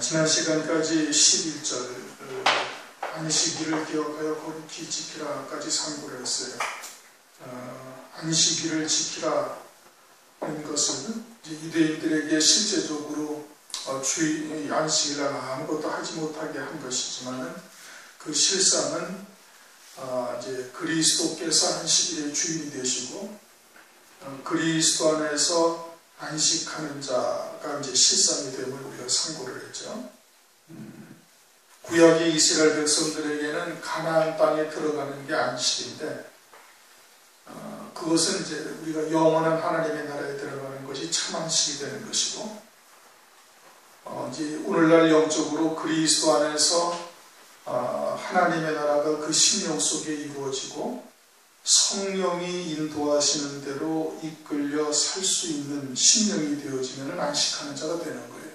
지난 시간까지 11절 안식일을 기억하여 거룩히 지키라까지 상고를 했어요. 안식일을 지키라 하는 것은 유대인들에게 실제적으로 주의 안식일날 아무것도 하지 못하게 한 것이지만은 그 실상은 이제 그리스도께서 안식일의 주인이 되시고 그리스도 안에서 안식하는 자가 이제 실상이 됨을 우리가 상고를 했죠. 구약의 이스라엘 백성들에게는 가나안 땅에 들어가는 게 안식인데 그것은 이제 우리가 영원한 하나님의 나라에 들어가는 것이 참 안식이 되는 것이고 이제 오늘날 영적으로 그리스도 안에서 하나님의 나라가 그 심령 속에 이루어지고 성령이 인도하시는 대로 이끌려 살 수 있는 심령이 되어지면 안식하는 자가 되는 거예요.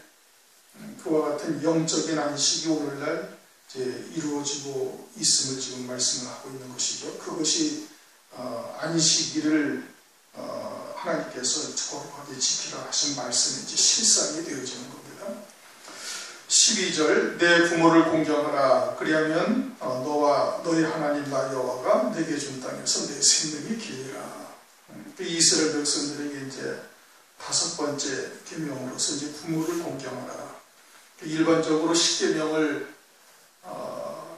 그와 같은 영적인 안식이 오늘날 이제 이루어지고 있음을 지금 말씀을 하고 있는 것이죠. 그것이 안식일을 하나님께서 거룩하게 지키라 하신 말씀이 이제 실상이 되어지는 겁니다. 12절 내 부모를 공경하라. 그리하면 너와 너희 하나님 나 여호와가 내게 준 땅에서 내 생명이 길리라. 이스라엘 백성들에게 이제 다섯 번째 계명으로서 이제 부모를 공경하라. 일반적으로 십계명을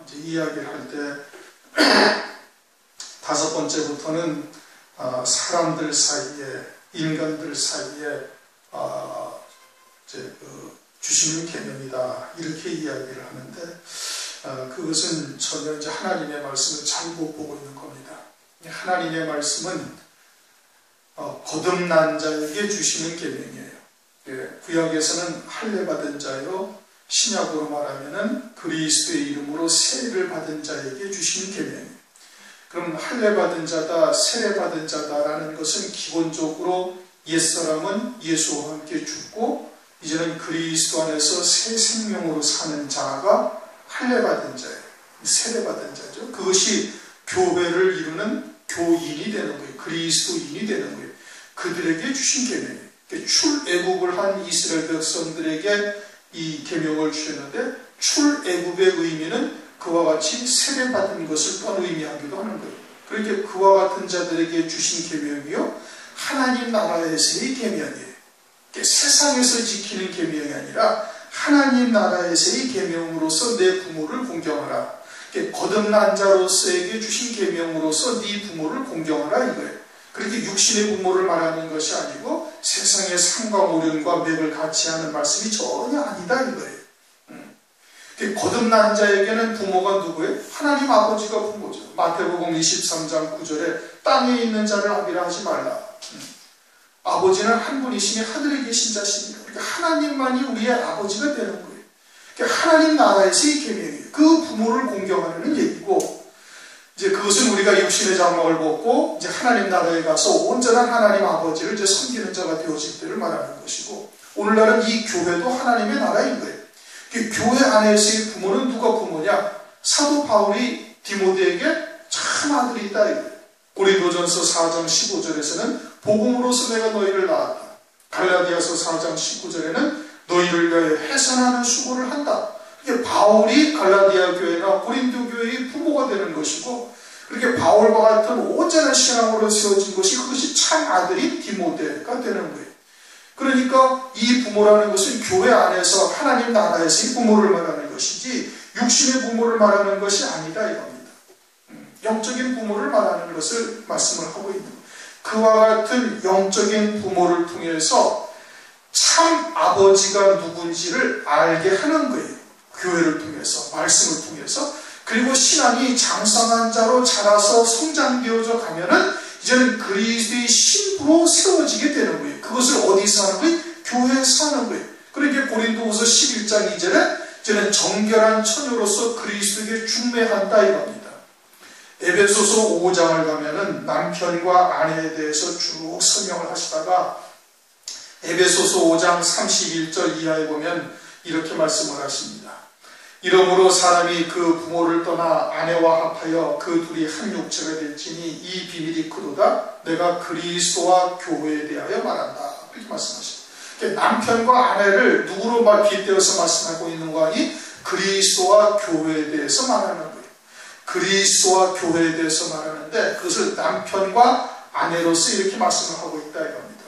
이제 이야기를 할 때 다섯 번째부터는 사람들 사이에 인간들 사이에 이제 주시는 계명이다 이렇게 이야기를 하는데 그것은 전혀 이제 하나님의 말씀을 잘못 보고 있는 겁니다. 하나님의 말씀은 거듭난 자에게 주시는 계명이에요. 구약에서는 할례 받은 자요, 신약으로 말하면은 그리스도의 이름으로 세례를 받은 자에게 주시는 계명이에요. 그럼 할례 받은 자다, 세례 받은 자다라는 것은 기본적으로 옛사람은 예수와 함께 죽고 이제는 그리스도 안에서 새 생명으로 사는 자가 할례 받은 자예요. 세례 받은 자죠. 그것이 교회를 이루는 교인이 되는 거예요. 그리스도인이 되는 거예요. 그들에게 주신 계명이에요. 출애굽을 한 이스라엘 백성들에게 이 계명을 주셨는데 출애굽의 의미는 그와 같이 세례받은 것을 또한 의미하기도 하는 거예요. 그러니까 그와 같은 자들에게 주신 계명이요 하나님 나라에서의 계명이에요. 세상에서 지키는 계명이 아니라 하나님 나라에서의 계명으로서 내 부모를 공경하라. 거듭난 자로서에게 주신 계명으로서 네 부모를 공경하라 이거예요. 그렇게 육신의 부모를 말하는 것이 아니고 세상의 상과 오륜과 맥을 같이 하는 말씀이 전혀 아니다 이거예요. 거듭난 자에게는 부모가 누구예요? 하나님 아버지가 부모죠. 마태복음 23장 9절에 땅에 있는 자를 아비라 하지 말라. 아버지는 한 분이시니 하늘에 계신 자십니다. 그러니까 하나님만이 우리의 아버지가 되는 거예요. 그러니까 하나님 나라에서의 계명이에요. 그 부모를 공경하는 얘기고 이제 그것은 우리가 육신의 장막을 벗고 이제 하나님 나라에 가서 온전한 하나님 아버지를 이제 섬기는 자가 되어질 때를 말하는 것이고 오늘날은 이 교회도 하나님의 나라인 거예요. 교회 안에서의 부모는 누가 부모냐? 사도 바울이 디모데에게 참 아들이 있다 이거예요. 고린도전서 4장 15절에서는 복음으로서 내가 너희를 낳았다. 갈라디아서 4장 19절에는 너희를 위하여 해산하는 수고를 한다. 이게 바울이 갈라디아 교회나 고린도 교회의 부모가 되는 것이고 그렇게 바울과 같은 온전한 신앙으로 세워진 것이 그것이 참 아들인 디모데가 되는 거예요. 그러니까 이 부모라는 것은 교회 안에서 하나님 나라에서의 부모를 말하는 것이지 육신의 부모를 말하는 것이 아니다 이겁니다. 영적인 부모를 말하는 것을 말씀을 하고 있는 거예요. 그와 같은 영적인 부모를 통해서 참 아버지가 누군지를 알게 하는 거예요. 교회를 통해서, 말씀을 통해서. 그리고 신앙이 장성한 자로 자라서 성장되어져 가면은 이제는 그리스도의 신부로 세워지게 되는 거예요. 그것을 어디서 하는 거예요? 교회에서 하는 거예요. 그러니까 고린도후서 11장 2절에 이제는 정결한 처녀로서 그리스도에게 중매한다 이겁니다. 에베소서 5장을 가면은 남편과 아내에 대해서 쭉 설명을 하시다가 에베소서 5장 31절 이하에 보면 이렇게 말씀을 하십니다. 이러므로 사람이 그 부모를 떠나 아내와 합하여 그 둘이 한 육체가 될지니 이 비밀이 크도다. 내가 그리스도와 교회에 대하여 말한다. 이렇게 말씀하십니다. 남편과 아내를 누구로 빗대어서 말씀하고 있는 거 아니? 그리스도와 교회에 대해서 말하는 거예요. 그리스도와 교회에 대해서 말하는데 그것을 남편과 아내로서 이렇게 말씀을 하고 있다 이겁니다.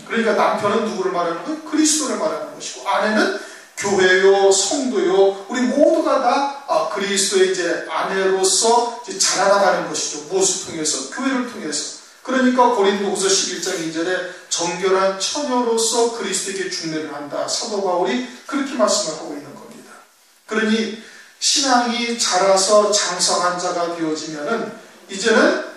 그러니까 남편은 누구를 말하는 거예요? 그리스도를 말하는 것이고 아내는 교회요, 성도요, 우리 모두가 다 그리스도의 이제 아내로서 이제 자라나가는 것이죠. 무엇을 통해서? 교회를 통해서. 그러니까 고린도후서 11장 2절에 정결한 처녀로서 그리스도에게 중매를 한다. 사도 바울이 그렇게 말씀을 하고 있는 겁니다. 그러니 신앙이 자라서 장성한 자가 되어지면은 이제는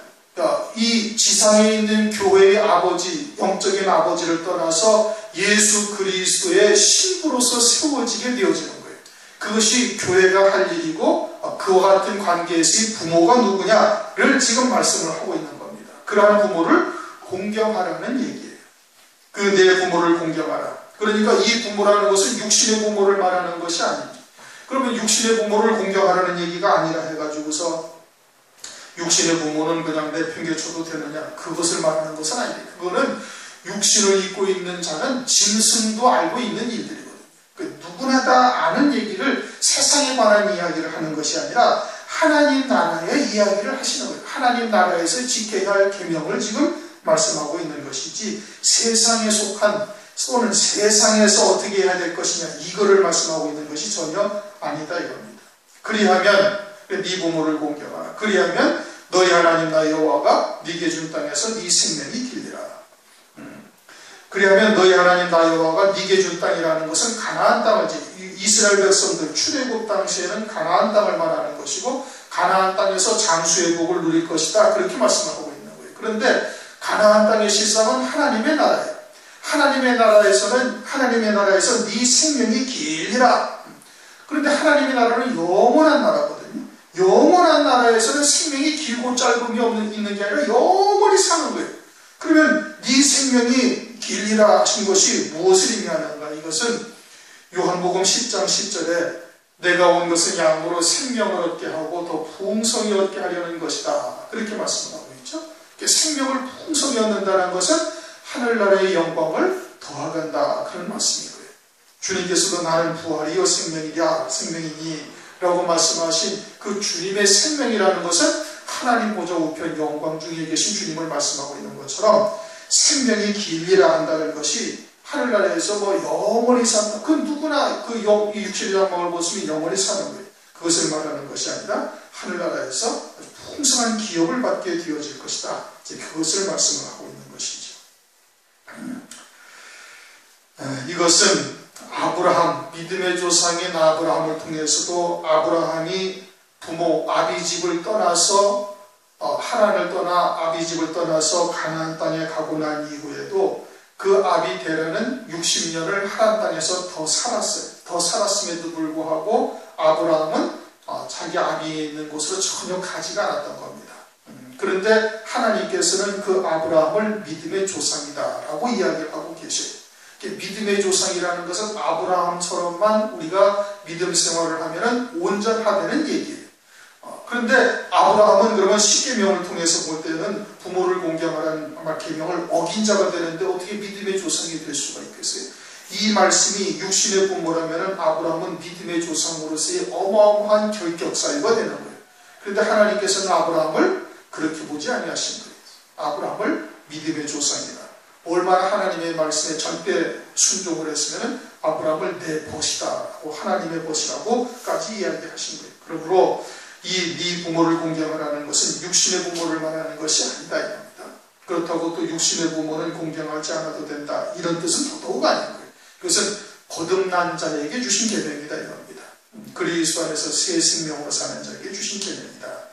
이 지상에 있는 교회의 아버지, 영적인 아버지를 떠나서 예수 그리스도의 신부로서 세워지게 되어지는 거예요. 그것이 교회가 할 일이고 그와 같은 관계에서의 부모가 누구냐를 지금 말씀을 하고 있는 겁니다. 그러한 부모를 공경하라는 얘기예요. 그 내 부모를 공경하라. 그러니까 이 부모라는 것은 육신의 부모를 말하는 것이 아닙니다. 그러면 육신의 부모를 공경하라는 얘기가 아니라 해가지고서 육신의 부모는 그냥 내팽개쳐도 되느냐 그것을 말하는 것은 아닙니다. 그거는 육신을 입고 있는 자는 짐승도 알고 있는 일들이거든요. 누구나 다 아는 얘기를 세상에 관한 이야기를 하는 것이 아니라 하나님 나라의 이야기를 하시는 거예요. 하나님 나라에서 지켜야 할 계명을 지금 말씀하고 있는 것이지 세상에 속한 또는 세상에서 어떻게 해야 될 것이냐 이거를 말씀하고 있는 것이 전혀 아니다 이겁니다. 그리하면 네 부모를 공경하라. 그리하면 너희 하나님 나 여호와가 네게 준 땅에서 네 생명이 길리라. 그리하면 너희 하나님 나 여호와가 네게 준 땅이라는 것은 가나안 땅이지. 이스라엘 백성들 출애굽 당시에는 가나안 땅을 말하는 것이고 가나안 땅에서 장수의 복을 누릴 것이다. 그렇게 말씀하고 있는 거예요. 그런데 가나안 땅의 실상은 하나님의 나라예요. 하나님의 나라에서 네 생명이 길리라. 그런데 하나님의 나라는 영원한 나라거든요. 영원한 나라에서는 생명이 길고 짧음이 있는 게 아니라 영원히 사는 거예요. 그러면 네 생명이 길리라 하신 것이 무엇을 의미하는가? 이것은 요한복음 10장 10절에 내가 온 것은 양으로 생명을 얻게 하고 더 풍성히 얻게 하려는 것이다. 그렇게 말씀하고 있죠. 생명을 풍성히 얻는다는 것은 하늘나라의 영광을 더하간다. 그런 말씀이고요. 주님께서도 나는 부활이요 생명이니 라고 말씀하신 그 주님의 생명이라는 것은 하나님 보좌 우편 영광 중에 계신 주님을 말씀하고 있는 것처럼 생명이 길리라 한다는 것이 하늘나라에서 영원히 산다. 그 누구나 그 육신의 장막을 벗으면 영원히 사는 거예요. 그것을 말하는 것이 아니라 하늘나라에서 풍성한 기업을 받게 되어질 것이다. 이제 그것을 말씀을 하고 있는 것이죠. 이것은 아브라함, 믿음의 조상인 아브라함을 통해서도 아브라함이 부모 아비집을 떠나서 하란을 떠나 아비집을 떠나서 가나안 땅에 가고 난 이후에도 그 아비 데라는 60년을 하란 땅에서 더 살았어요. 더 살았음에도 불구하고 아브라함은 자기 아비에 있는 곳으로 전혀 가지가 않았던 겁니다. 그런데 하나님께서는 그 아브라함을 믿음의 조상이다라고 이야기를 하고 계셔요. 믿음의 조상이라는 것은 아브라함처럼만 우리가 믿음 생활을 하면 온전하다는 얘기예요. 그런데 아브라함은 그러면 십계명을 통해서 볼 때는 부모를 공경하라는 계명을 어긴 자가 되는데 어떻게 믿음의 조상이 될 수가 있겠어요? 이 말씀이 육신의 부모라면 아브라함은 믿음의 조상으로서의 어마어마한 결격사유가 되는 거예요. 그런데 하나님께서는 아브라함을 그렇게 보지 아니하신 거예요. 아브라함을 믿음의 조상이다. 얼마나 하나님의 말씀에 절대 순종을 했으면 아브라함을 내 벗이다라고 하나님의 벗이라고까지 이야기하신 거예요. 그러므로 네 부모를 공경하라는 것은 육신의 부모를 말하는 것이 아니다 이겁니다. 그렇다고 또 육신의 부모는 공경하지 않아도 된다 이런 뜻은 더더욱 아닌 거예요. 그것은 거듭난 자에게 주신 계명이다 이겁니다. 그리스도 안에서 새 생명으로 사는 자에게 주신 계명이다.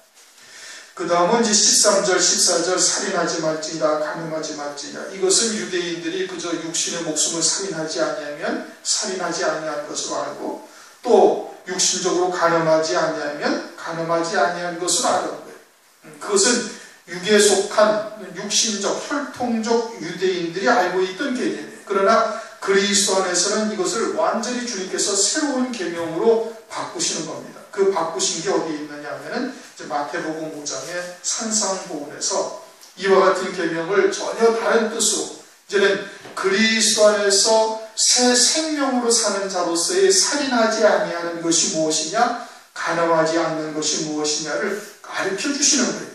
그 다음은 이제 13절, 14절 살인하지 말지니라 간음하지 말지니라. 이것은 유대인들이 그저 육신의 목숨을 살인하지 아니하면 살인하지 아니한 것으로 알고 또 육신적으로 간음하지 아니하면 간음하지 아니한 것으로 아는 거예요. 그것은 육에 속한 육신적, 혈통적 유대인들이 알고 있던 개념이에요. 그러나 그리스도 안에서는 이것을 완전히 주님께서 새로운 계명으로 바꾸시는 겁니다. 그 바꾸신 게 어디에 있느냐 하면은 마태복음 5장의 산상보훈에서 이와 같은 계명을 전혀 다른 뜻으로 이제는 그리스도 안에서 새 생명으로 사는 자로서의 살인하지 아니하는 것이 무엇이냐, 간음하지 않는 것이 무엇이냐를 가르쳐 주시는 거예요.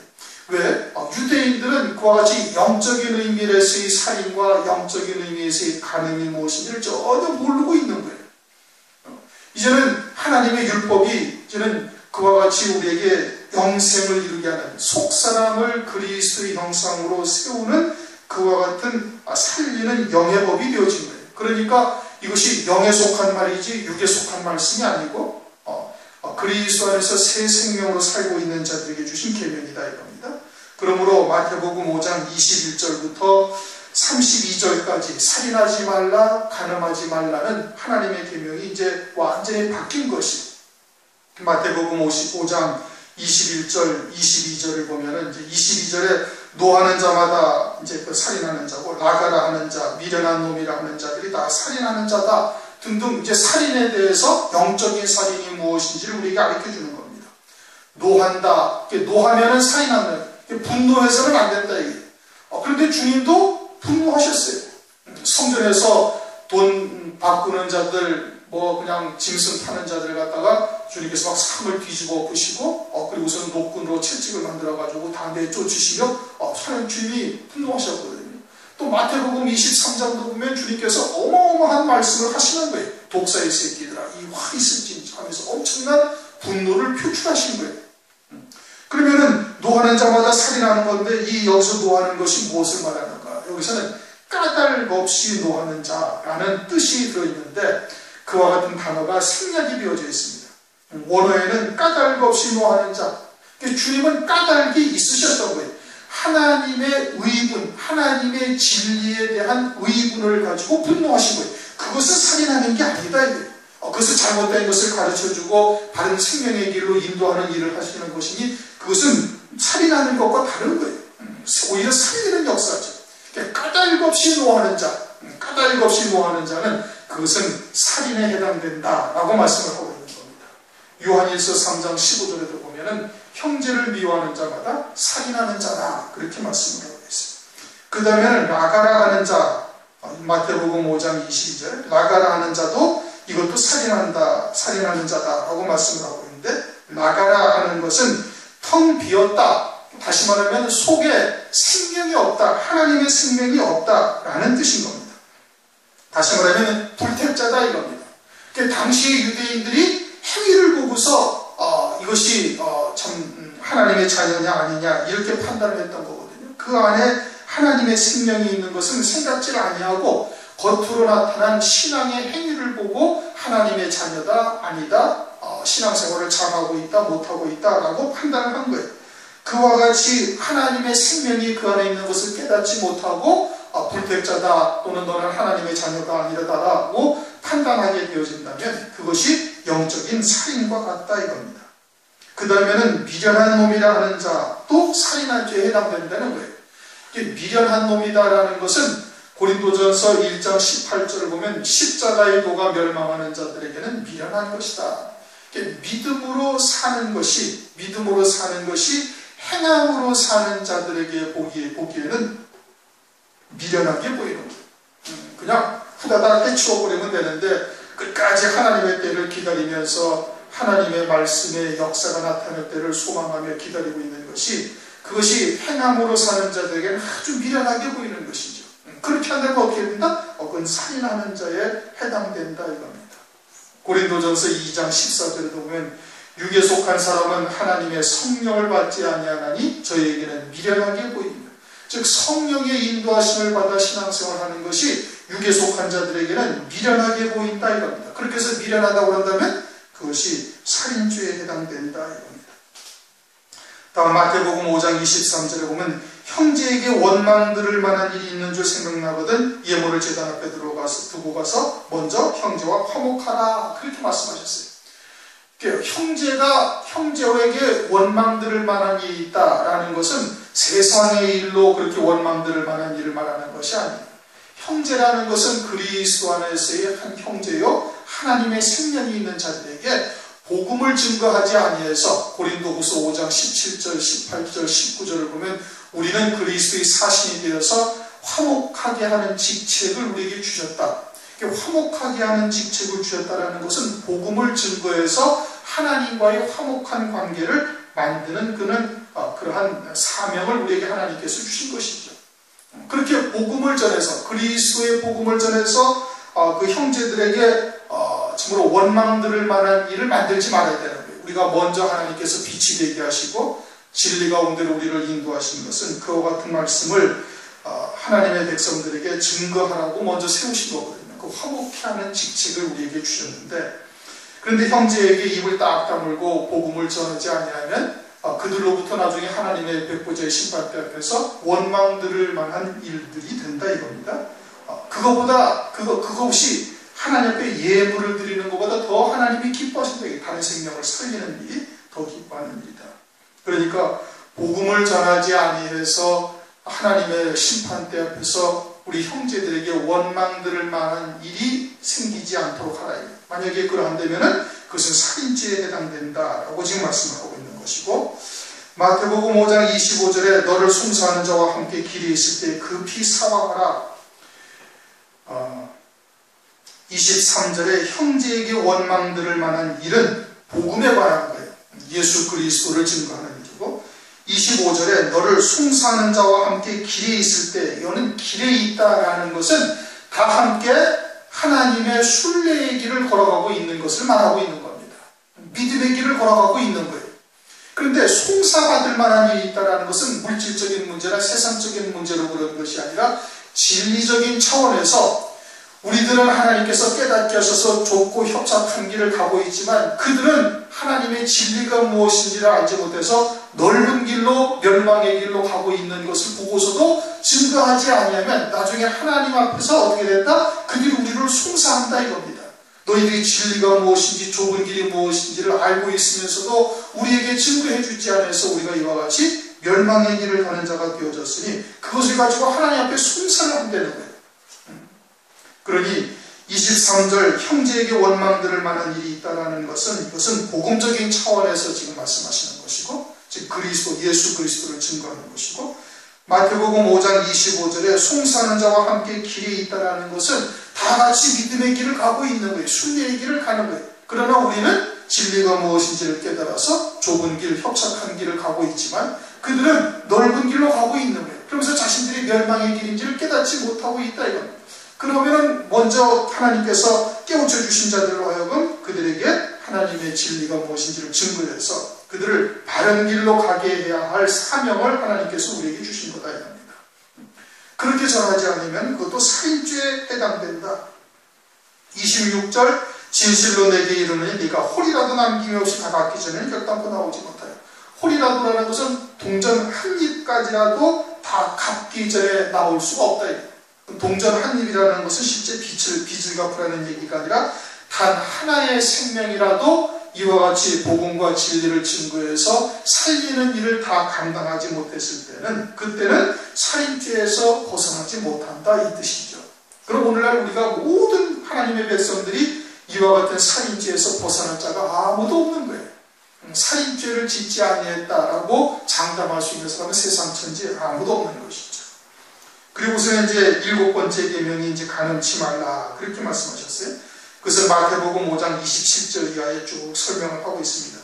왜? 유대인들은 그와 같이 영적인 의미에서의 살인과 영적인 의미에서의 간음이 무엇인지를 전혀 모르고 있는 거예요. 이제는 하나님의 율법이 이제는 그와 같이 우리에게 영생을 이루게 하는, 속사람을 그리스도의 형상으로 세우는 그와 같은 살리는 영의 법이 되어진 거예요. 그러니까 이것이 영에 속한 말이지 육에 속한 말씀이 아니고 그리스도 안에서 새 생명으로 살고 있는 자들에게 주신 계명이다 이겁니다. 그러므로 마태복음 5장 21절부터 32절까지 살인하지 말라, 간음하지 말라는 하나님의 계명이 이제 완전히 바뀐 것이, 마태복음 5장 21절, 22절을 보면은 이제 22절에 노하는 자마다 이제 그 살인하는 자고, 나가라 하는 자, 미련한 놈이라 하는 자들이 다 살인하는 자다 등등, 이제 살인에 대해서 영적인 살인이 무엇인지를 우리에게 가르쳐 주는 겁니다. 노한다, 노하면은 살인한다, 분노해서는 안 된다 이게. 그런데 주님도 분노하셨어요. 성전에서 돈 바꾸는 자들, 그냥 짐승 타는 자들 갖다가 주님께서 막 상을 뒤집어 엎으시고, 그리고서는 노끈으로 채찍을 만들어가지고 다 내쫓으시며, 주님이 분노하셨거든요. 또 마태복음 23장도 보면 주님께서 어마어마한 말씀을 하시는 거예요. 독사의 새끼들아, 이 화 있을 진지 하면서 엄청난 분노를 표출하신 거예요. 그러면은 노하는 자마다 살인하는 건데, 이 여기서 노하는 것이 무엇을 말하는가? 여기서는 까닭 없이 노하는 자라는 뜻이 들어있는데, 그와 같은 단어가 생략이 되어져 있습니다. 원어에는 까닭 없이 노하는 자. 주님은 까닭이 있으셨던 거예요. 하나님의 의분, 하나님의 진리에 대한 의분을 가지고 분노하신 거예요. 그것은 살인하는 게 아니다 이거예요. 그것을 잘못된 것을 가르쳐주고 바른 생명의 길로 인도하는 일을 하시는 것이니, 그것은 살인하는 것과 다른 거예요. 오히려 살리는 역사죠. 까닭 없이 노하는 자, 까닭 없이 노하는 자는 그것은 살인에 해당된다라고 말씀을 하고 있는 겁니다. 요한일서 3장 15절에도 보면은 형제를 미워하는 자마다 살인하는 자다, 그렇게 말씀을 하고 있어요. 그 다음에는 라가라 하는 자, 마태복음 5장 22절, 라가라 하는 자도 이것도 살인하는 자다라고 말씀을 하고 있는데, 라가라 하는 것은 텅 비었다, 다시 말하면 속에 생명이 없다, 하나님의 생명이 없다라는 뜻인 겁니다. 다시 말하면 불택자다 이겁니다. 당시의 유대인들이 행위를 보고서 이것이 참 하나님의 자녀냐 아니냐 이렇게 판단을 했던 거거든요. 그 안에 하나님의 생명이 있는 것은 생각지를 아니하고 겉으로 나타난 신앙의 행위를 보고 하나님의 자녀다 아니다, 신앙생활을 잘하고 있다 못하고 있다라고 판단을 한 거예요. 그와 같이 하나님의 생명이 그 안에 있는 것을 깨닫지 못하고 불택자다 또는 너는 하나님의 자녀가 아니다라고 판단하게 되어진다면 그것이 영적인 살인과 같다 이겁니다. 그 다음에는 미련한 놈이라 하는 자도 살인한 죄에 해당된다는 거예요. 미련한 놈이다라는 것은 고린도전서 1장 18절을 보면 십자가의 도가 멸망하는 자들에게는 미련한 것이다. 믿음으로 사는 것이 행함으로 사는 자들에게 보기에는 미련하게 보이는 거예요. 그냥 후다닥 해치워버리면 되는데 끝까지 하나님의 때를 기다리면서 하나님의 말씀의 역사가 나타날 때를 소망하며 기다리고 있는 것이, 그것이 행함으로 사는 자들에게는 아주 미련하게 보이는 것이죠. 그렇게 한다면 어떻게 된다? 그건 살인하는 자에 해당된다 이겁니다. 고린도전서 2장 14절에도 보면 육에 속한 사람은 하나님의 성령을 받지 아니하나니 저에게는 미련하게 보입니다. 즉 성령의 인도하심을 받아 신앙생활하는 것이 육에 속한 자들에게는 미련하게 보인다 이겁니다. 그렇게 해서 미련하다고 한다면 그것이 살인죄에 해당된다 이겁니다. 다음 마태복음 5장 23절에 보면 형제에게 원망 들을 만한 일이 있는 줄 생각나거든 예물을 제단 앞에 두고 가서 먼저 형제와 화목하라, 그렇게 말씀하셨어요. 형제가 형제에게 원망 들을 만한 일이 있다라는 것은 세상의 일로 그렇게 원망 들을 만한 일을 말하는 것이 아니에요. 형제라는 것은 그리스도 안에서의 한 형제요 하나님의 생명이 있는 자들에게 복음을 증거하지 아니해서 고린도후서 5장 17절, 18절, 19절을 보면 우리는 그리스도의 사신이 되어서 화목하게 하는 직책을 우리에게 주셨다. 화목하게 하는 직책을 주셨다는 것은 복음을 증거해서 하나님과의 화목한 관계를 만드는 그러한 사명을 우리에게 하나님께서 주신 것이죠. 그렇게 복음을 전해서 그리스도의 복음을 전해서 그 형제들에게 정말 원망들을 만한 일을 만들지 말아야 되는 거예요. 우리가 먼저 하나님께서 빛이 되게 하시고 진리 가운데로 우리를 인도하시는 것은 그와 같은 말씀을 하나님의 백성들에게 증거하라고 먼저 세우신 거거든요. 그 화목케 하는 직책을 우리에게 주셨는데, 그런데 형제에게 입을 딱 다물고 복음을 전하지 아니하면 그들로부터 나중에 하나님의 백보자의 심판대 앞에서 원망들을 만한 일들이 된다 이겁니다. 그것이 하나님 앞에 예물을 드리는 것보다 더 하나님이 기뻐하신다. 다른 생명을 살리는 일이 더 기뻐하는 일이다. 그러니까 복음을 전하지 아니해서 하나님의 심판대 앞에서 우리 형제들에게 원망들을 만한 일이 생기지 않도록 하라. 만약에 그러한다면 그것은 살인죄에 해당된다라고 지금 말씀하고 있는 것이고, 마태복음 5장 25절에 너를 송사하는 자와 함께 길에 있을 때 급히 사망하라. 23절에 형제에게 원망들을 만한 일은 복음에 관한 거예요. 예수 그리스도를 증거하는 일이고, 25절에 너를 송사하는 자와 함께 길에 있을 때, 이거는 길에 있다라는 것은 다 함께 하나님의 순례의 길을 걸어가고 있는 것을 말하고 있는 겁니다. 믿음의 길을 걸어가고 있는 거예요. 그런데 송사받을 만한 일이 있다는 것은 물질적인 문제나 세상적인 문제로 그런 것이 아니라 진리적인 차원에서 우리들은 하나님께서 깨닫게 하셔서 좁고 협착한 길을 가고 있지만 그들은 하나님의 진리가 무엇인지를 알지 못해서 넓은 길로 멸망의 길로 가고 있는 것을 보고서도 증거하지 아니하면 나중에 하나님 앞에서 어떻게 된다? 그들이 우리를 송사한다 이겁니다. 너희들이 진리가 무엇인지 좁은 길이 무엇인지를 알고 있으면서도 우리에게 증거해 주지 않아서 우리가 이와 같이 멸망의 길을 가는 자가 되어졌으니 그것을 가지고 하나님 앞에 송사를 한다는 거예요. 그러니 23절 형제에게 원망들을 만한 일이 있다는 것은 이것은 복음적인 차원에서 지금 말씀하시는 것이고, 즉 예수 그리스도를 증거하는 것이고, 마태복음 5장 25절에 송사하는 자와 함께 길에 있다는 것은 다 같이 믿음의 길을 가고 있는 거예요. 순례의 길을 가는 거예요. 그러나 우리는 진리가 무엇인지를 깨달아서 좁은 길, 협착한 길을 가고 있지만 그들은 넓은 길로 가고 있는 거예요. 그러면서 자신들이 멸망의 길인지를 깨닫지 못하고 있다 이겁니다. 그러면은 먼저 하나님께서 깨우쳐 주신 자들로 하여금 그들에게 하나님의 진리가 무엇인지를 증거해서 그들을 바른 길로 가게 해야 할 사명을 하나님께서 우리에게 주신 거다 이겁니다. 그렇게 전하지 않으면 그것도 살인죄에 해당된다. 26절 진실로 내게 이르노니 네가 홀이라도 남김이 없이 다 갖기 전에는 결단코 나오지 못하여. 홀이라도라는 것은 동전 한 입까지라도 다 갚기 전에 나올 수가 없다. 동전 한 입이라는 것은 실제 빚을 갚으라는 얘기가 아니라 단 하나의 생명이라도 이와 같이 복음과 진리를 증거해서 살리는 일을 다 감당하지 못했을 때는 그때는 살인죄에서 벗어나지 못한다 이 뜻이죠. 그럼 오늘날 우리가 모든 하나님의 백성들이 이와 같은 살인죄에서 벗어날 자가 아무도 없는 거예요. 살인죄를 짓지 아니했다라고 장담할 수 있는 사람은 세상 천지에 아무도 없는 것이죠. 그리고서 이제 7번째 계명이 이제 간음치 말라 그렇게 말씀하셨어요. 그것은 마태복음 5장 27절 이하에 쭉 설명을 하고 있습니다.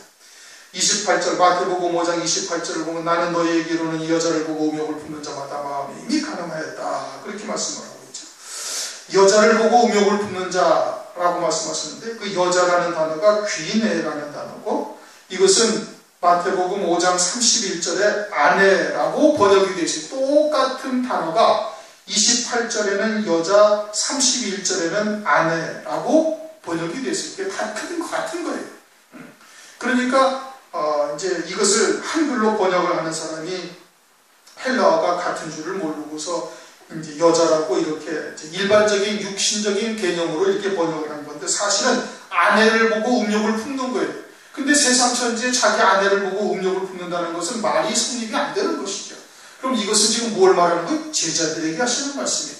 28절 마태복음 5장 28절을 보면 나는 너희에게 이르는 이 여자를 보고 음욕을 품는 자마다 마음이 이미 간음하였다 그렇게 말씀을 하고 있죠. 여자를 보고 음욕을 품는 자라고 말씀하셨는데 그 여자라는 단어가 귀내라는 단어고 이것은 마태복음 5장 31절에 아내라고 번역이 되어 있어요. 똑같은 단어가 28절에는 여자, 31절에는 아내라고 번역이 되어 있어요. 이게 같은 거예요. 그러니까 이제 이것을 한글로 번역을 하는 사람이 헬라어가 같은 줄을 모르고서 이제 여자라고 이렇게 일반적인 육신적인 개념으로 이렇게 번역을 한 건데 사실은 아내를 보고 음욕을 품는 거예요. 근데 세상 천지에 자기 아내를 보고 음욕을 품는다는 것은 말이 성립이 안 되는 것이죠. 그럼 이것은 지금 뭘 말하는 거예요? 제자들에게 하시는 말씀이에요.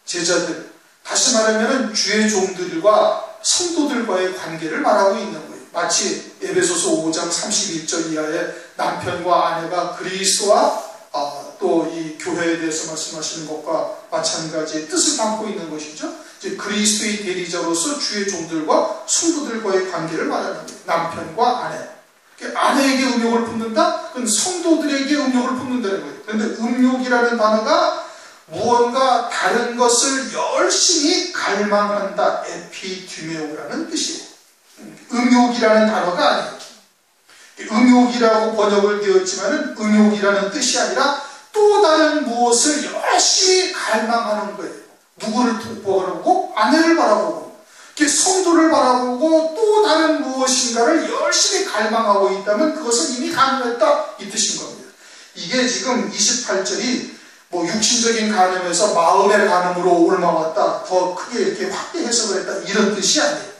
제자들. 다시 말하면 주의 종들과 성도들과의 관계를 말하고 있는 거예요. 마치 에베소서 5장 31절 이하에 남편과 아내가 그리스도와 또 이 교회에 대해서 말씀하시는 것과 마찬가지의 뜻을 담고 있는 것이죠. 이제 그리스도의 대리자로서 주의 종들과 성도들과의 관계를 말하는 거예요. 남편과 아내. 아내에게 음욕을 품는다? 그건 성도들에게 음욕을 품는다는 거예요. 그런데 음욕이라는 단어가 무언가 다른 것을 열심히 갈망한다. 에피듀메오라는 뜻이에요. 음욕이라는 단어가 아니에요. 음욕이라고 번역을 되었지만 음욕이라는 뜻이 아니라 또 다른 무엇을 열심히 갈망하는 거예요. 누구를 바라보고? 아내를 바라보고, 성도를 바라보고 또 다른 무엇인가를 열심히 갈망하고 있다면 그것은 이미 가늠했다 이 뜻인 겁니다. 이게 지금 28절이 뭐 육신적인 간음에서 마음의 간음으로 옮아왔다, 더 크게 이렇게 확대 해석을 했다 이런 뜻이 아니에요.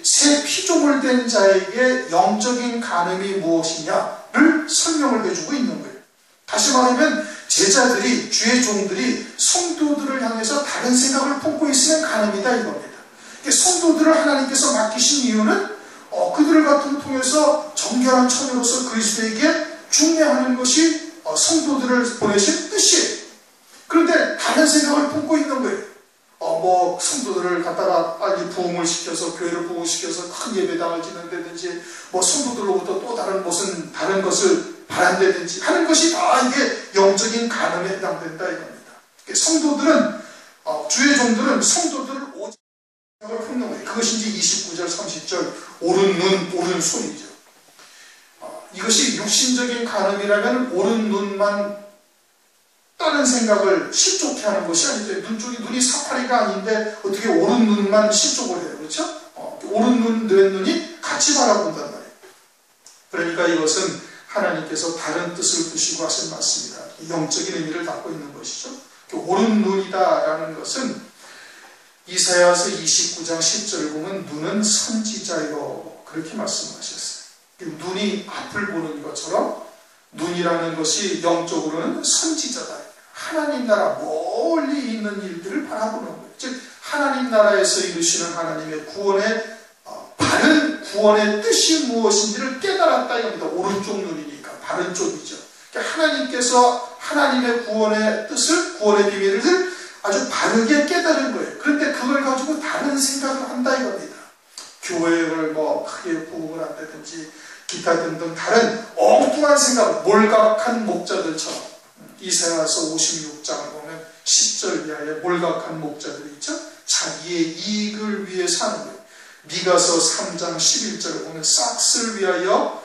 새 피조물 된 자에게 영적인 간음이 무엇이냐를 설명을 해주고 있는 거예요. 다시 말하면 제자들이, 주의 종들이 성도들을 향해서 다른 생각을 품고 있으면 간음이다 이겁니다. 성도들을 하나님께서 맡기신 이유는 그들을 통해서 정결한 처녀로서 그리스도에게 중매하는 것이 성도들을 보내신 뜻이에요. 그런데 다른 생각을 품고 있는 거예요. 뭐 성도들을 갖다가 빨리 부흥을 시켜서 교회를 부흥시켜서 큰 예배당을 짓는다든지 뭐 성도들로부터 또 다른 무슨 다른 것을 바란다든지 하는 것이 다 이게 영적인 간음에 해당된다 이겁니다. 성도들은 주의 종들은 성도들을 오직 생각을 품는 거예요. 그것이 이제 29절 30절 오른 눈 오른 손이죠. 이것이 육신적인 간음이라면 오른 눈만 다른 생각을 실족해 하는 것이 아니죠. 눈이 사파리가 아닌데 어떻게 오른 눈만 실족을 해요. 그렇죠? 오른 눈, 뇌 눈이 같이 바라본단 말이에요. 그러니까 이것은 하나님께서 다른 뜻을 두시고 하신 말씀이다. 영적인 의미를 갖고 있는 것이죠. 오른 눈이다라는 것은 이사야서 29장 10절을 보면 눈은 선지자요 그렇게 말씀하셨어요. 눈이 앞을 보는 것처럼 눈이라는 것이 영적으로는 선지자다. 하나님 나라 멀리 있는 일들을 바라보는 거예요. 즉 하나님 나라에서 이루시는 하나님의 구원의 바른 구원의 뜻이 무엇인지를 깨달았다 이겁니다. 오른쪽 눈이니까 바른 쪽이죠. 그러니까 하나님께서 하나님의 구원의 뜻을, 구원의 비밀을 아주 바르게 깨달은 거예요. 그런데 그걸 가지고 다른 생각을 한다 이겁니다. 교회를 뭐 크게 부흥을 한다든지 기타 등등 다른 엉뚱한 생각, 몰각한 목자들처럼 이사야서 56장을 보면 10절 이하에 몰각한 목자들이 있죠. 자기의 이익을 위해 사는 거예요. 미가서 3장 11절을 보면 싹스를 위하여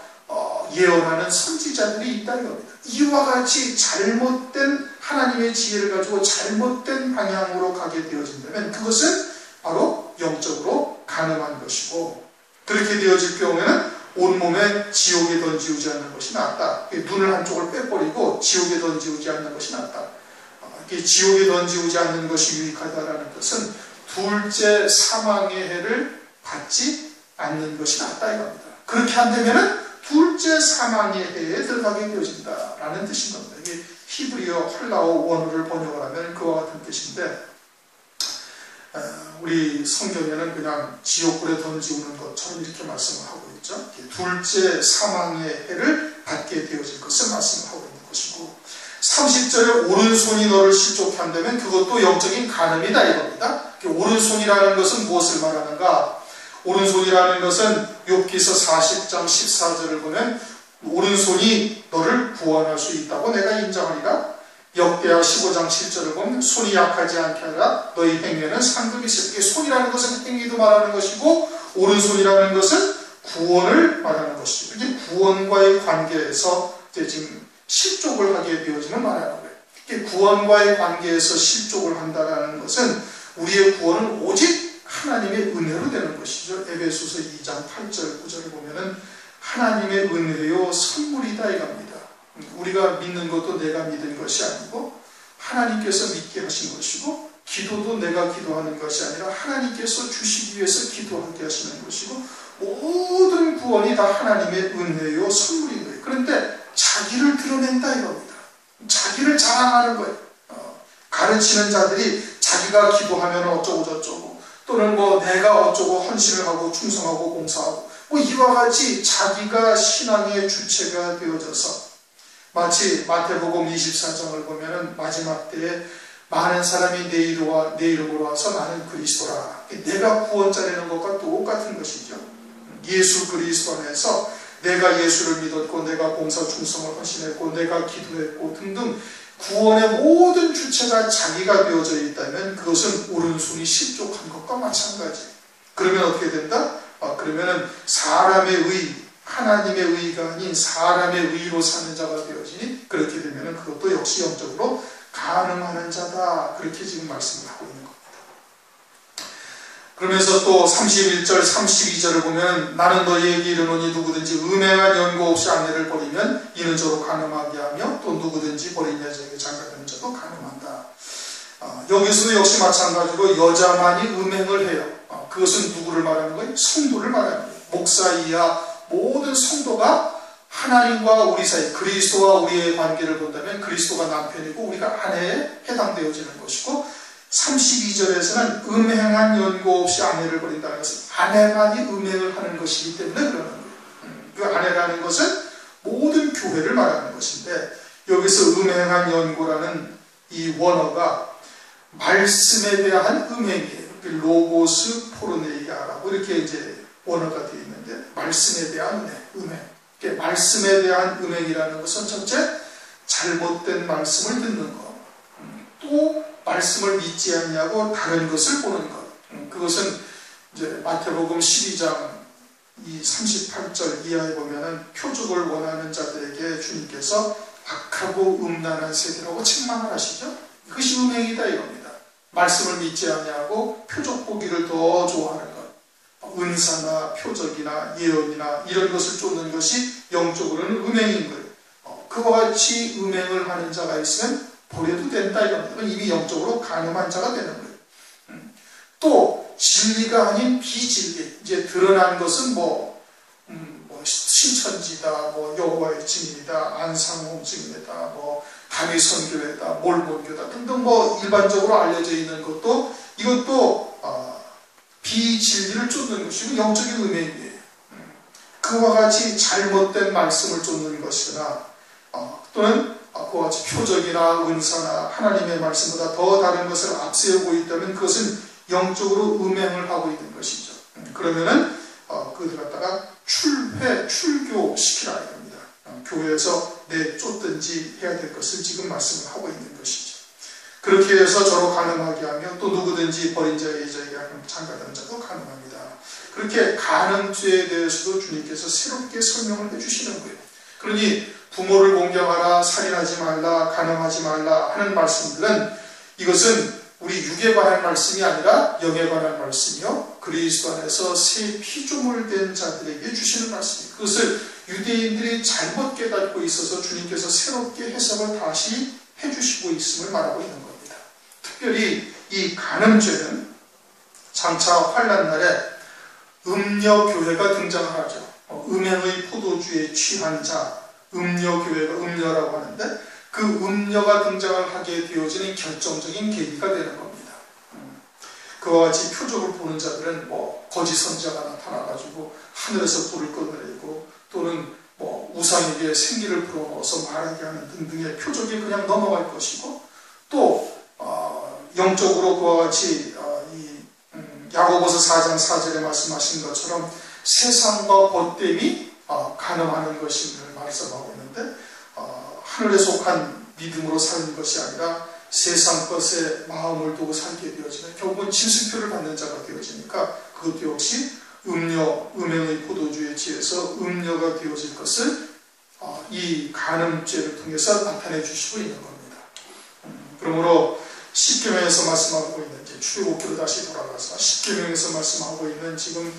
예언하는 선지자들이 있다 이겁니다. 이와 같이 잘못된 하나님의 지혜를 가지고 잘못된 방향으로 가게 되어진다면 그것은 바로 영적으로 간음한 것이고, 그렇게 되어질 경우에는 온몸에 지옥에 던지우지 않는 것이 낫다. 눈을 한쪽을 빼버리고 지옥에 던지우지 않는 것이 낫다. 지옥에 던지우지 않는 것이 유익하다라는 것은 둘째 사망의 해를 받지 않는 것이 낫다 이겁니다. 그렇게 한다면 둘째 사망의 해에 들어가게 되어진다라는 뜻인 겁니다. 이게 히브리어 헐라오 원어를 번역을 하면 그와 같은 뜻인데, 우리 성경에는 그냥 지옥불에 던지우는 것처럼 이렇게 말씀을 하고 있죠. 둘째 사망의 해를 받게 되어질 것을 말씀을 하고 있는 것이고, 30절에 오른손이 너를 실족해 한다면 그것도 영적인 간음이다 이겁니다. 오른손이라는 것은 무엇을 말하는가? 오른손이라는 것은 욥기서 40장 14절을 보면 오른손이 너를 구원할 수 있다고 내가 인정하리라. 역대하 15장 7절을 보면 손이 약하지 않게 하라. 너희 행위에는 상급이 있을. 손이라는 것은 행위도 말하는 것이고 오른손이라는 것은 구원을 말하는 것이고, 이게 구원과의 관계에서 이제 지금 실족을 하게 되어지는 말하는 거예요. 구원과의 관계에서 실족을 한다는 것은 우리의 구원은 오직 하나님의 은혜로 되는 것이죠. 에베소서 2장 8절 9절을 보면은 하나님의 은혜요 선물이다 이겁니다. 우리가 믿는 것도 내가 믿은 것이 아니고 하나님께서 믿게 하신 것이고, 기도도 내가 기도하는 것이 아니라 하나님께서 주시기 위해서 기도하게 하시는 것이고, 모든 구원이 다 하나님의 은혜요 선물인 거예요. 그런데 자기를 드러낸다 이겁니다. 자기를 자랑하는 거예요. 가르치는 자들이 자기가 기도하면 어쩌고 저쩌고, 또는 뭐 내가 어쩌고 헌신을 하고 충성하고 봉사하고, 뭐 이와 같이 자기가 신앙의 주체가 되어져서, 마치 마태복음 24장을 보면은 마지막 때에 많은 사람이 내 이름으로 와서 나는 그리스도라. 내가 구원자라는 것과 똑같은 것이죠. 예수 그리스도 안에서 내가 예수를 믿었고 내가 봉사 충성을 헌신했고 내가 기도했고 등등 구원의 모든 주체가 자기가 되어져 있다면 그것은 오른손이 실족한 것과 마찬가지예요. 그러면 어떻게 된다? 그러면은 사람의 의, 하나님의 의가 아닌 사람의 의로 사는 자가 되어지니 그렇게 되면은 그것도 역시 영적으로 가늠하는 자다. 그렇게 지금 말씀을 하고 있는 겁니다. 그러면서 또 31절, 32절을 보면 나는 너희에게 이르노니 누구든지 음행한 연고 없이 아내를 버리면 이는 저로 가늠하게 하며 또 누구든지 버린 여자에게 장가드는 자도 가늠한다. 여기서도 역시 마찬가지로 여자만이 음행을 해요. 그것은 누구를 말하는 거예요? 성도를 말하는 거예요. 목사 이하 모든 성도가 하나님과 우리 사이, 그리스도와 우리의 관계를 본다면 그리스도가 남편이고 우리가 아내에 해당되어지는 것이고 32절에서는 음행한 연고 없이 아내를 버린다는 것은 아내만이 음행을 하는 것이기 때문에 그러는 거예요. 그 아내라는 것은 모든 교회를 말하는 것인데 여기서 음행한 연고라는 이 원어가 말씀에 대한 음행이에요. 로고스 포르네이아라고 이렇게 이제 원어가 되어 있는데 말씀에 대한 음행. 말씀에 대한 음행이라는 것은 첫째 잘못된 말씀을 듣는 것, 또 말씀을 믿지 않냐고 다른 것을 보는 것. 그것은 이제 마태복음 12장 이 38절 이하에 보면은 표적을 원하는 자들에게 주님께서 악하고 음란한 세대라고 책망을 하시죠. 그것이 음행이다 이겁니다. 말씀을 믿지 않냐고 표적 보기를 더 좋아하는 것. 은사나 표적이나 예언이나 이런 것을 쫓는 것이 영적으로는 음행인 거예요. 그와 같이 음행을 하는 자가 있으면 버려도 된다 이겁니다. 이미 영적으로 가늠한 자가 되는 거예요. 또 진리가 아닌 비진리, 이제 드러난 것은 신천지다, 여호와의 증인이다, 안상홍 증인이다, 다미 선교회다, 몰몬교다 등등 일반적으로 알려져 있는 것도 이것도 비진리를 쫓는 것이고 영적인 음행이에요. 그와 같이 잘못된 말씀을 쫓는 것이거나 또는 그와 같이 표적이나 은사나 하나님의 말씀보다 더 다른 것을 앞세우고 있다면 그것은 영적으로 음행을 하고 있는 것이죠. 그러면은 그들 갖다가 출교시키라 이겁니다. 교회에서 내쫓든지 해야 될 것을 지금 말씀을 하고 있는 것이죠. 그렇게 해서 저로 가늠하게 하며 또 누구든지 버린 자에게 장가드는 자도 가늠합니다. 그렇게 가늠죄에 대해서도 주님께서 새롭게 설명을 해주시는 거예요. 그러니 부모를 공경하라, 살인하지 말라, 가늠하지 말라 하는 말씀들은 이것은 우리 육에 관한 말씀이 아니라 영에 관한 말씀이요. 그리스도 안에서 새 피조물 된 자들에게 주시는 말씀이에요. 그것을 유대인들이 잘못 깨닫고 있어서 주님께서 새롭게 해석을 다시 해주시고 있음을 말하고 있는 겁니다. 특별히 이 가늠죄는 장차 환란날에 음녀교회가 등장을 하죠. 음행의 포도주에 취한 자, 음녀교회가 음녀라고 하는데 그 음녀가 등장을 하게 되어지는 결정적인 계기가 되는 겁니다. 그와 같이 표적을 보는 자들은 거짓 선지자가 나타나가지고 하늘에서 불을 꺼내리고 또는 우상에게 생기를 불어넣어서 말하게 하는 등등의 표적이 그냥 넘어갈 것이고 또 영적으로 그와 같이 야고보서 4장 4절에 말씀하신 것처럼 세상과 벗됨이 가늠하는 것임을 말씀하고 있는데 하늘에 속한 믿음으로 사는 것이 아니라 세상 것에 마음을 두고 살게 되어지면 결국은 진술표를 받는 자가 되어지니까 그것도 역시 음행의 포도주에 취해서 음녀가 되어질 것을 이 가늠죄를 통해서 나타내 주시고 있는 겁니다. 그러므로 십계명에서 말씀하고 있는 출애굽기로 다시 돌아가서 십계명에서 말씀하고 있는 지금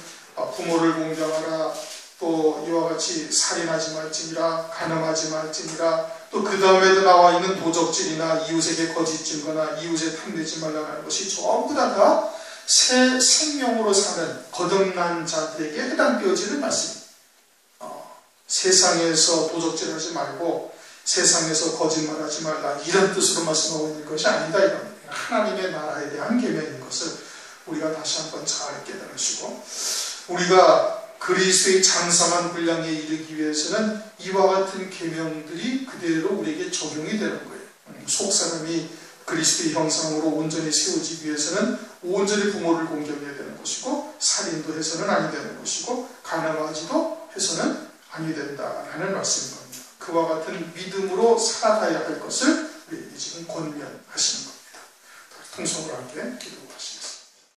부모를 공경하라, 또 이와 같이 살인하지 말지니라, 가늠하지 말지니라, 또 그 다음에도 나와 있는 도적질이나 이웃에게 거짓 증거나 이웃에 탐내지 말라는 것이 전부 다 새 생명으로 사는 거듭난 자들에게 해당되어지는 말씀입니다. 세상에서 도적질하지 말고 세상에서 거짓말하지 말라 이런 뜻으로 말씀하고 있는 것이 아니다 이겁니다. 하나님의 나라에 대한 계명인 것을 우리가 다시 한번 잘 깨달으시고 우리가 그리스도의 장성한 분량에 이르기 위해서는 이와 같은 계명들이 그대로 우리에게 적용이 되는 거예요. 속사람이 그리스도의 형상으로 온전히 세우기 위해서는 온전히 부모를 공경해야 되는 것이고, 살인도 해서는 아니 되는 것이고, 가늠하지도 해서는 아니 된다라는 말씀인 겁니다. 그와 같은 믿음으로 살아가야 할 것을 우리에게 지금 권면하시는 겁니다. 통성으로 함께 기도합니다.